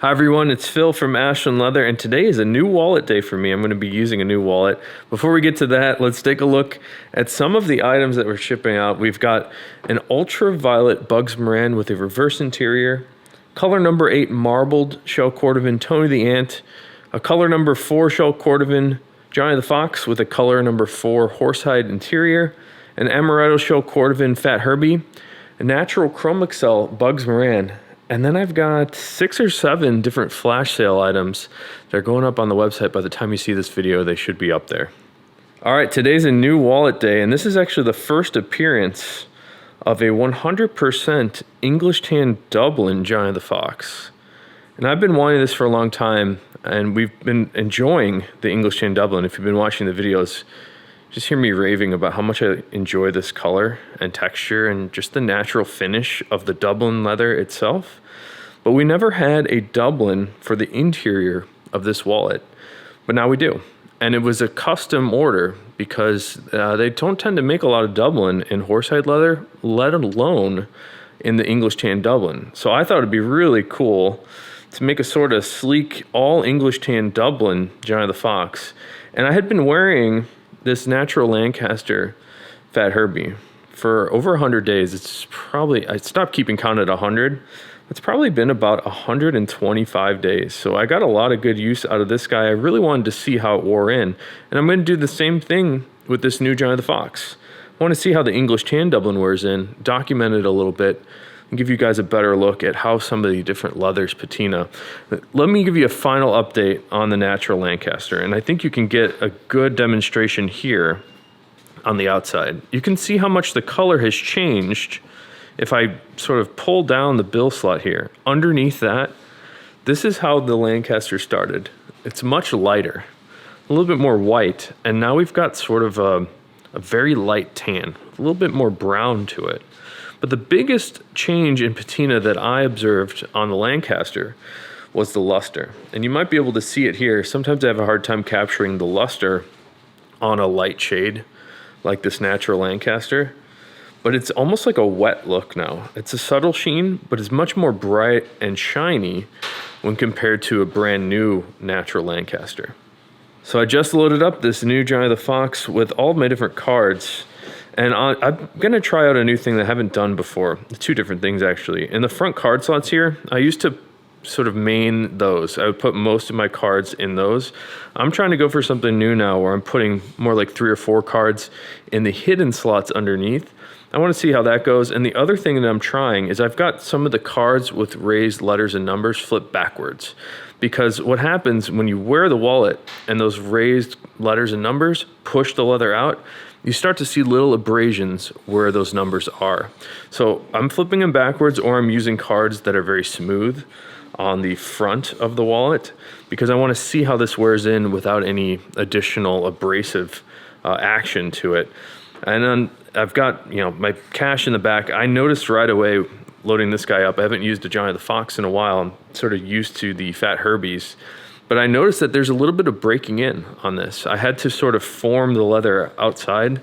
Hi everyone, it's Phil from Ashland Leather, and today is a new wallet day for me. I'm going to be using a new wallet. Before we get to that, let's take a look at some of the items that we're shipping out. We've got an ultraviolet Bugs Moran with a reverse interior, color number 8 marbled shell Cordovan Tony the Ant, a color number 4 shell Cordovan Johnny the Fox with a color number 4 horsehide interior, an Amaretto shell Cordovan Fat Herbie, a natural chrome excel Bugs Moran. And then I've got 6 or 7 different flash sale items. They're going up on the website. By the time you see this video, they should be up there. All right, today's a new wallet day, and this is actually the first appearance of a 100% English Tan Dublin Johnny the Fox. And I've been wanting this for a long time, and we've been enjoying the English Tan Dublin. If you've been watching the videos, just hear me raving about how much I enjoy this color and texture and just the natural finish of the Dublin leather itself. But we never had a Dublin for the interior of this wallet, but now we do. And it was a custom order because they don't tend to make a lot of Dublin in horsehide leather, let alone in the English Tan Dublin. So I thought it'd be really cool to make a sort of sleek, all English Tan Dublin Johnny the Fox. And I had been wearing this natural Lancaster Fat Herbie for over 100 days. It's probably, I stopped keeping count at 100. It's probably been about 125 days. So I got a lot of good use out of this guy. I really wanted to see how it wore in. And I'm going to do the same thing with this new Johnny the Fox. I want to see how the English Tan Dublin wears in, document it a little bit, and give you guys a better look at how some of the different leathers patina. Let me give you a final update on the natural Lancaster, and I think you can get a good demonstration here on the outside. You can see how much the color has changed if I sort of pull down the bill slot here. Underneath that, this is how the Lancaster started. It's much lighter, a little bit more white, and now we've got sort of a very light tan, a little bit more brown to it. But the biggest change in patina that I observed on the Lancaster was the luster. And you might be able to see it here. Sometimes I have a hard time capturing the luster on a light shade like this natural Lancaster. But it's almost like a wet look now. It's a subtle sheen, but it's much more bright and shiny when compared to a brand new natural Lancaster. So I just loaded up this new Johnny the Fox with all of my different cards. And I'm going to try out a new thing that I haven't done before. 2 different things, actually. In the front card slots here, I used to sort of main those. I would put most of my cards in those. I'm trying to go for something new now where I'm putting more like 3 or 4 cards in the hidden slots underneath. I want to see how that goes. And the other thing that I'm trying is I've got some of the cards with raised letters and numbers flipped backwards. Because what happens when you wear the wallet and those raised letters and numbers push the leather out, you start to see little abrasions where those numbers are. So I'm flipping them backwards, or I'm using cards that are very smooth on the front of the wallet because I want to see how this wears in without any additional abrasive action to it. And then I've got, my cash in the back. I noticed right away loading this guy up. I haven't used a Johnny the Fox in a while. I'm sort of used to the Fat Herbies. But I noticed that there's a little bit of breaking in on this. I had to sort of form the leather outside.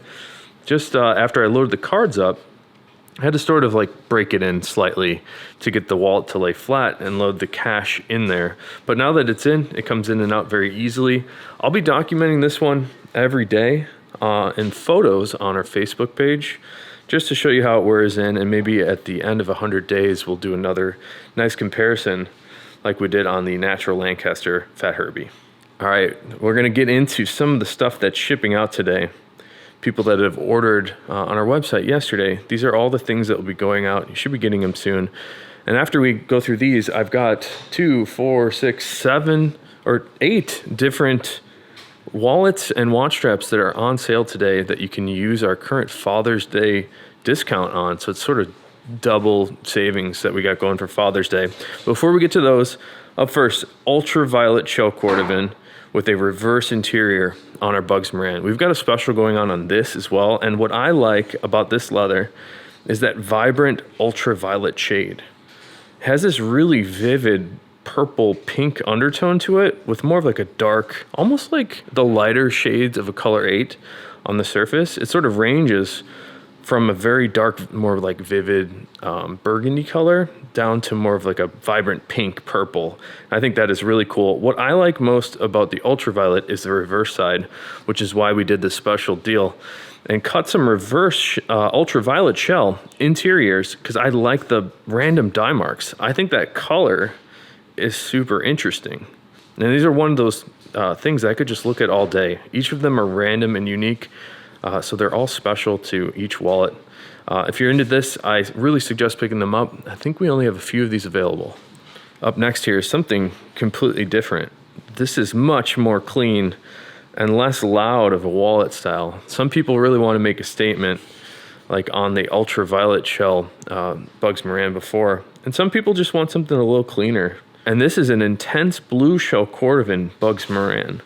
Just after I loaded the cards up, I had to sort of like break it in slightly to get the wallet to lay flat and load the cash in there. But now that it's in, it comes in and out very easily. I'll be documenting this one every day in photos on our Facebook page, just to show you how it wears in, and maybe at the end of 100 days, we'll do another nice comparison like we did on the natural Lancaster Fat Herbie. All right, we're gonna get into some of the stuff that's shipping out today. People that have ordered on our website yesterday, these are all the things that will be going out. You should be getting them soon. And after we go through these, I've got 2, 4, 6, 7, or 8 different wallets and watch straps that are on sale today that you can use our current Father's Day discount on. So it's sort of double savings that we got going for Father's Day. Before we get to those, up first, ultraviolet shell Cordovan with a reverse interior on our Bugs Moran. We've got a special going on this as well. And what I like about this leather is that vibrant ultraviolet shade. It has this really vivid purple pink undertone to it with more of like a dark, almost like the lighter shades of a color 8 on the surface. It sort of ranges from a very dark, more like vivid burgundy color down to more of like a vibrant pink purple. I think that is really cool. What I like most about the ultraviolet is the reverse side, which is why we did this special deal and cut some reverse ultraviolet shell interiors, because I like the random dye marks. I think that color is super interesting. And these are one of those things I could just look at all day. Each of them are random and unique, so they're all special to each wallet. If you're into this, I really suggest picking them up. I think we only have a few of these available. Up next here is something completely different. This is much more clean and less loud of a wallet style. Some people really want to make a statement, like on the ultraviolet shell Bugs Moran before, and some people just want something a little cleaner. And this is an intense blue shell Cordovan Bugs Moran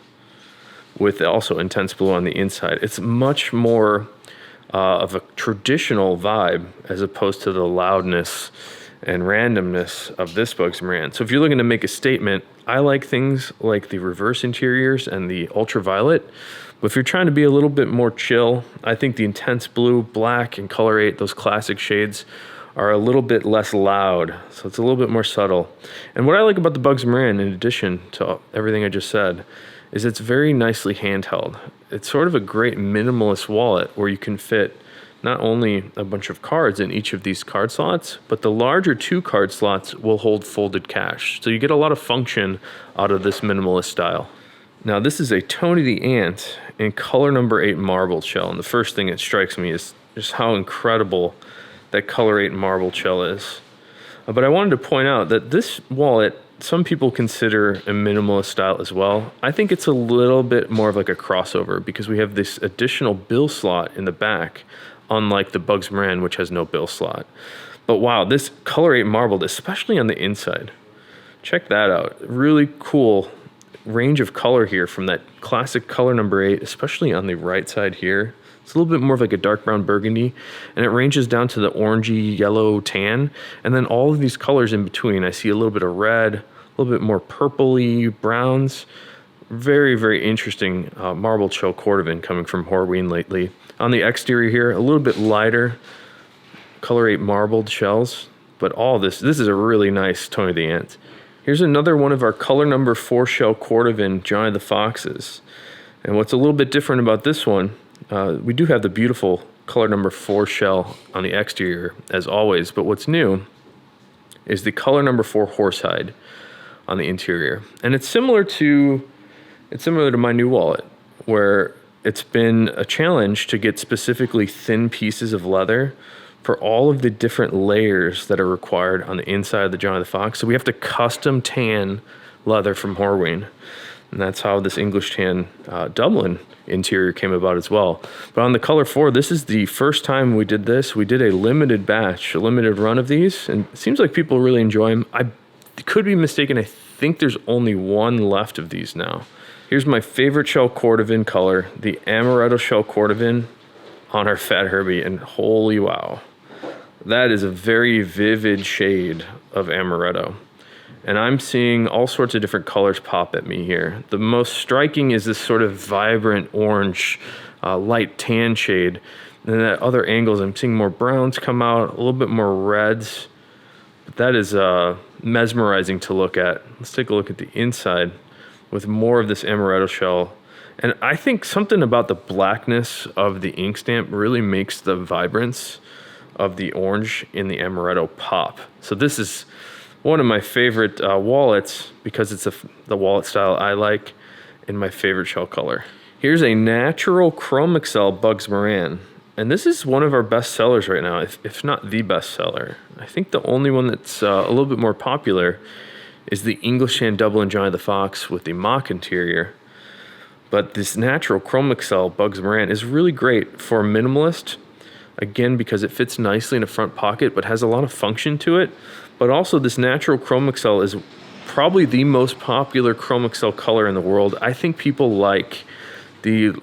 with also intense blue on the inside. It's much more of a traditional vibe as opposed to the loudness and randomness of this Bugs Moran. So if you're looking to make a statement, I like things like the reverse interiors and the ultraviolet. But if you're trying to be a little bit more chill, I think the intense blue, black, and color 8, those classic shades, are a little bit less loud, so it's a little bit more subtle. And what I like about the Bugs Moran, in addition to everything I just said, is it's very nicely handheld. It's sort of a great minimalist wallet where you can fit not only a bunch of cards in each of these card slots, but the larger 2 card slots will hold folded cash. So you get a lot of function out of this minimalist style. Now this is a Tony the Ant in color number 8 marbled shell, and the first thing that strikes me is just how incredible that color 8 marble shell is. But I wanted to point out that this wallet, some people consider a minimalist style as well. I think it's a little bit more of like a crossover because we have this additional bill slot in the back, unlike the Bugs Moran, which has no bill slot. But wow, this color 8 marbled, especially on the inside. Check that out. Really cool range of color here from that classic color number 8, especially on the right side here. It's a little bit more of like a dark brown burgundy, and it ranges down to the orangey yellow tan, and then all of these colors in between. I see a little bit of red, a little bit more purpley browns. Very, very interesting marbled shell Cordovan coming from Horween lately. On the exterior here, a little bit lighter color 8 marbled shells, but all this is a really nice Tony the Ant. Here's another one of our color number 4 shell Cordovan Johnny the Foxes. And what's a little bit different about this one, we do have the beautiful color number 4 shell on the exterior as always, but what's new is the color number 4 horsehide on the interior. And it's similar to my new wallet, where it's been a challenge to get specifically thin pieces of leather for all of the different layers that are required on the inside of the Johnny the Fox. So we have to custom tan leather from Horween. And that's how this English Tan Dublin interior came about as well. But on the color 4, this is the first time we did this. We did a limited batch, a limited run of these, and it seems like people really enjoy them. I could be mistaken. I think there's only one left of these now. Here's my favorite shell Cordovan color, the Amaretto shell Cordovan on our Fat Herbie, and holy wow. That is a very vivid shade of Amaretto. And I'm seeing all sorts of different colors pop at me here. The most striking is this sort of vibrant orange, light tan shade. And then at other angles, I'm seeing more browns come out, a little bit more reds. But that is mesmerizing to look at. Let's take a look at the inside with more of this Amaretto shell. And I think something about the blackness of the ink stamp really makes the vibrance of the orange in the Amaretto pop. So this is one of my favorite wallets because it's the wallet style I like in my favorite shell color. Here's a natural Chrome Excel Bugs Moran. And this is one of our best sellers right now, if not the best seller. I think the only one that's a little bit more popular is the English Tan Dublin Johnny the Fox with the mock interior. But this natural Chrome Excel Bugs Moran is really great for a minimalist, again, because it fits nicely in a front pocket but has a lot of function to it. But also this natural Chrome Excel is probably the most popular Chrome Excel color in the world. I think people like the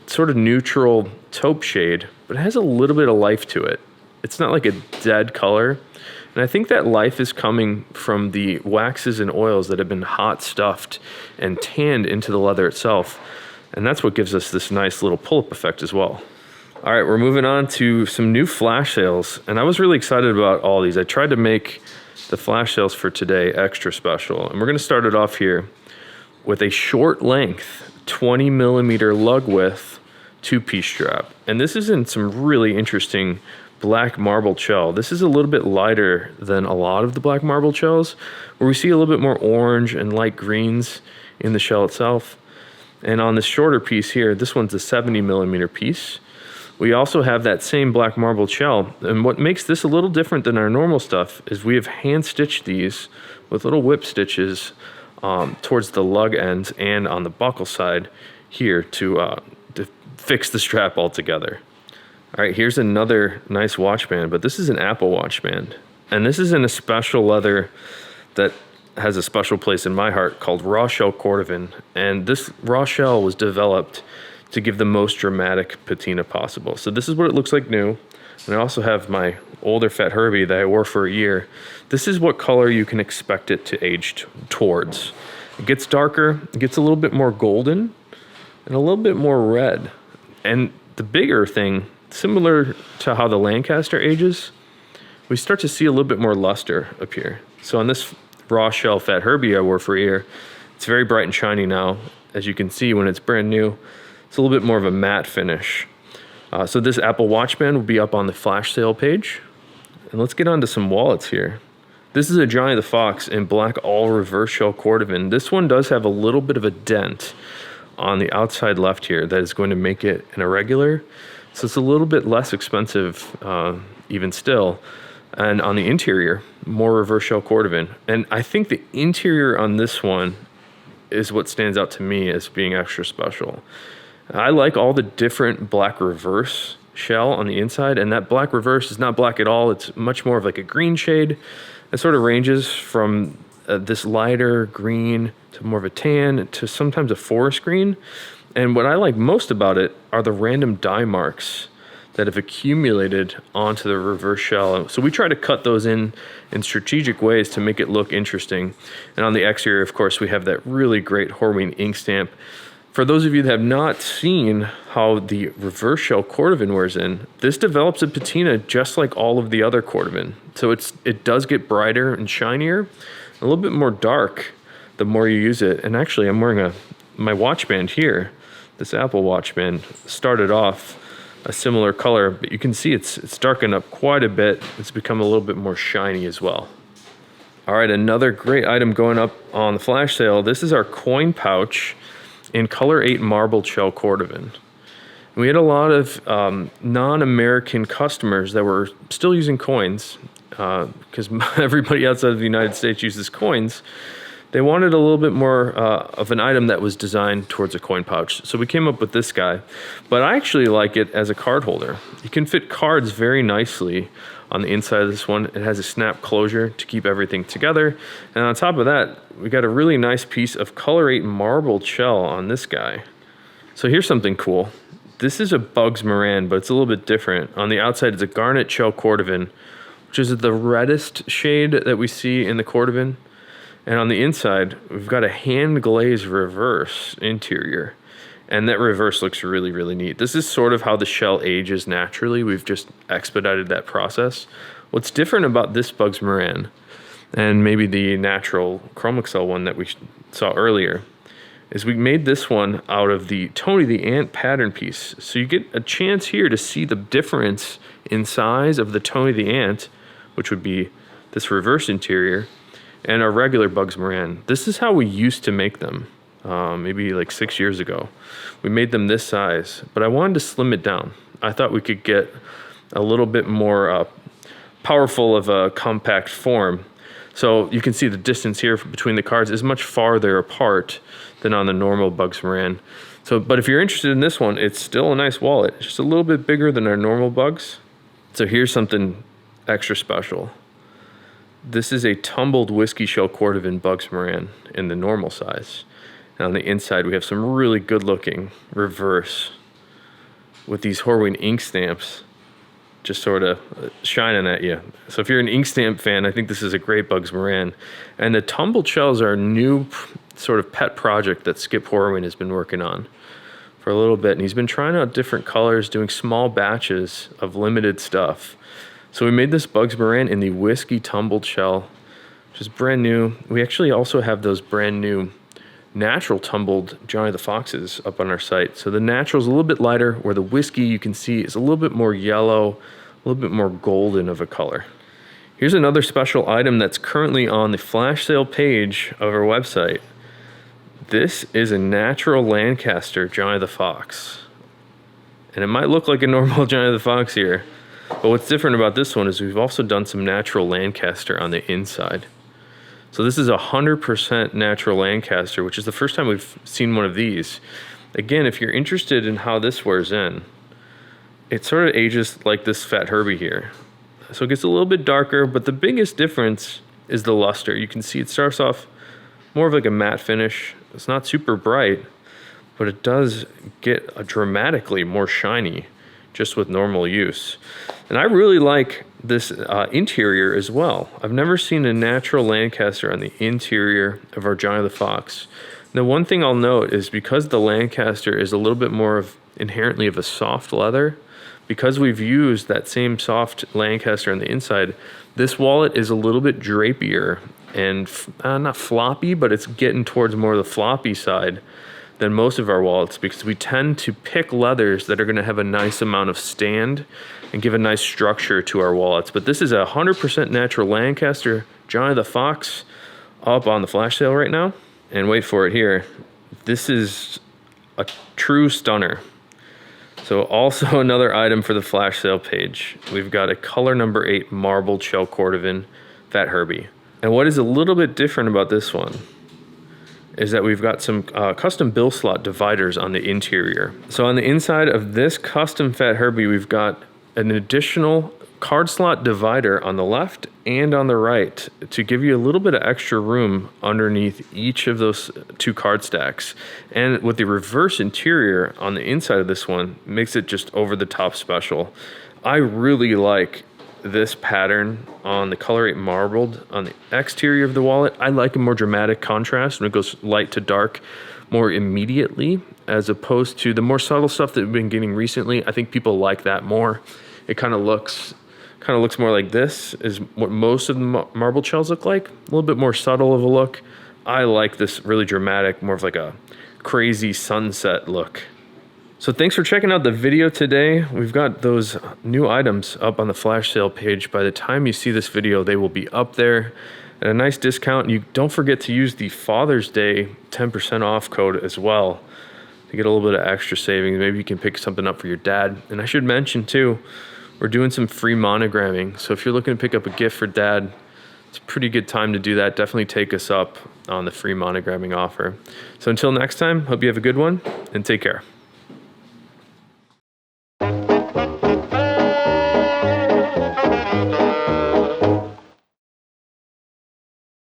sort of neutral taupe shade, but it has a little bit of life to it. It's not like a dead color. And I think that life is coming from the waxes and oils that have been hot stuffed and tanned into the leather itself. And that's what gives us this nice little pull-up effect as well. All right, we're moving on to some new flash sales, and I was really excited about all these. I tried to make the flash sales for today extra special, and we're going to start it off here with a short length 20 millimeter lug width 2-piece strap. And this is in some really interesting black marble shell. This is a little bit lighter than a lot of the black marble shells, where we see a little bit more orange and light greens in the shell itself. And on this shorter piece here, this one's a 70 millimeter piece. We also have that same black marble shell, and what makes this a little different than our normal stuff is we have hand stitched these with little whip stitches towards the lug ends and on the buckle side here to fix the strap all together. All right, here's another nice watch band, but this is an Apple watch band, and this is in a special leather that has a special place in my heart called raw shell Cordovan, and this raw shell was developed to give the most dramatic patina possible. So this is what it looks like new. And I also have my older Fat Herbie that I wore for a year. This is what color you can expect it to age towards. It gets darker, it gets a little bit more golden, and a little bit more red. And the bigger thing, similar to how the Lancaster ages, we start to see a little bit more luster appear. So on this raw shell Fat Herbie I wore for a year, it's very bright and shiny now. As you can see, when it's brand new, it's a little bit more of a matte finish. So this Apple Watch Band will be up on the flash sale page. And let's get on to some wallets here. This is a Johnny the Fox in black all reverse shell Cordovan. This one does have a little bit of a dent on the outside left here that is going to make it an irregular. So it's a little bit less expensive even still. And on the interior, more reverse shell Cordovan. And I think the interior on this one is what stands out to me as being extra special. I like all the different black reverse shell on the inside, and that black reverse is not black at all. It's much more of like a green shade. It sort of ranges from this lighter green to more of a tan to sometimes a forest green. And what I like most about it are the random dye marks that have accumulated onto the reverse shell. So we try to cut those in strategic ways to make it look interesting. And on the exterior, of course, we have that really great Horween ink stamp. For those of you that have not seen how the reverse shell Cordovan wears in, this develops a patina just like all of the other Cordovan. So it does get brighter and shinier, a little bit more dark the more you use it. And actually, I'm wearing my watch band here. This Apple watch band started off a similar color, but you can see it's darkened up quite a bit. It's become a little bit more shiny as well. All right, another great item going up on the flash sale. This is our coin pouch in color 8 marble shell Cordovan. We had a lot of non-American customers that were still using coins because everybody outside of the United States uses coins. They wanted a little bit more of an item that was designed towards a coin pouch. So we came up with this guy, but I actually like it as a card holder. You can fit cards very nicely on the inside of this one. It has a snap closure to keep everything together. And on top of that, we got a really nice piece of color 8 marbled shell on this guy. So here's something cool. This is a Bugs Moran, but it's a little bit different. On the outside, it's a garnet shell Cordovan, which is the reddest shade that we see in the Cordovan. And on the inside, we've got a hand glazed reverse interior. And that reverse looks really, really neat. This is sort of how the shell ages naturally. We've just expedited that process. What's different about this Bugs Moran, and maybe the natural Chrome Excel one that we saw earlier, is we made this one out of the Tony the Ant pattern piece. So you get a chance here to see the difference in size of the Tony the Ant, which would be this reverse interior, and our regular Bugs Moran. This is how we used to make them, maybe like 6 years ago. We made them this size, but I wanted to slim it down. I thought we could get a little bit more powerful of a compact form. So you can see the distance here between the cards is much farther apart than on the normal Bugs Moran. So, but if you're interested in this one, it's still a nice wallet. It's just a little bit bigger than our normal Bugs. So here's something extra special. This is a tumbled whiskey shell Cordovan Bugs Moran in the normal size. And on the inside, we have some really good looking reverse with these Horween ink stamps just sort of shining at you. So if you're an ink stamp fan, I think this is a great Bugs Moran. And the tumbled shells are a new sort of pet project that Skip Horween has been working on for a little bit, and he's been trying out different colors, doing small batches of limited stuff. So we made this Bugs Moran in the whiskey tumbled shell, which is brand new. We actually also have those brand new natural tumbled Johnny the Foxes up on our site. So the natural is a little bit lighter, where the whiskey you can see is a little bit more yellow, a little bit more golden of a color. Here's another special item that's currently on the flash sale page of our website. This is a natural Lancaster Johnny the Fox. And it might look like a normal Johnny the Fox here, but what's different about this one is we've also done some natural Lancaster on the inside. So this is 100% natural Lancaster, which is the first time we've seen one of these. Again, if you're interested in how this wears in, it sort of ages like this Fat Herbie here. So it gets a little bit darker, but the biggest difference is the luster. You can see it starts off more of like a matte finish. It's not super bright, but it does get a dramatically more shiny just with normal use. And I really like this interior as well. I've never seen a natural Lancaster on the interior of our Johnny the Fox. The one thing I'll note is because the Lancaster is a little bit more of inherently of a soft leather, because we've used that same soft Lancaster on the inside, this wallet is a little bit drapier and not floppy, but it's getting towards more of the floppy side than most of our wallets, because we tend to pick leathers that are going to have a nice amount of stand and give a nice structure to our wallets. But this is a 100% natural Lancaster Johnny the Fox up on the flash sale right now. And wait for it here. This is a true stunner. So also another item for the flash sale page. We've got a color number 8 marbled shell Cordovan Fat Herbie. And what is a little bit different about this one is that we've got some custom bill slot dividers on the interior. So on the inside of this custom Fat Herbie, we've got an additional card slot divider on the left and on the right to give you a little bit of extra room underneath each of those 2 card stacks. And with the reverse interior on the inside of this one, makes it just over the top special. I really like this pattern on the color 8 marbled on the exterior of the wallet. I like a more dramatic contrast when it goes light to dark more immediately, as opposed to the more subtle stuff that we've been getting recently. I think people like that more. It kind of looks more like this is what most of the marbled shells look like. A little bit more subtle of a look. I like this really dramatic, more of like a crazy sunset look. So thanks for checking out the video today. We've got those new items up on the flash sale page. By the time you see this video, they will be up there at a nice discount. You don't forget to use the Father's Day 10% off code as well to get a little bit of extra savings. Maybe you can pick something up for your dad. And I should mention too, we're doing some free monogramming. So if you're looking to pick up a gift for dad, it's a pretty good time to do that. Definitely take us up on the free monogramming offer. So until next time, hope you have a good one and take care.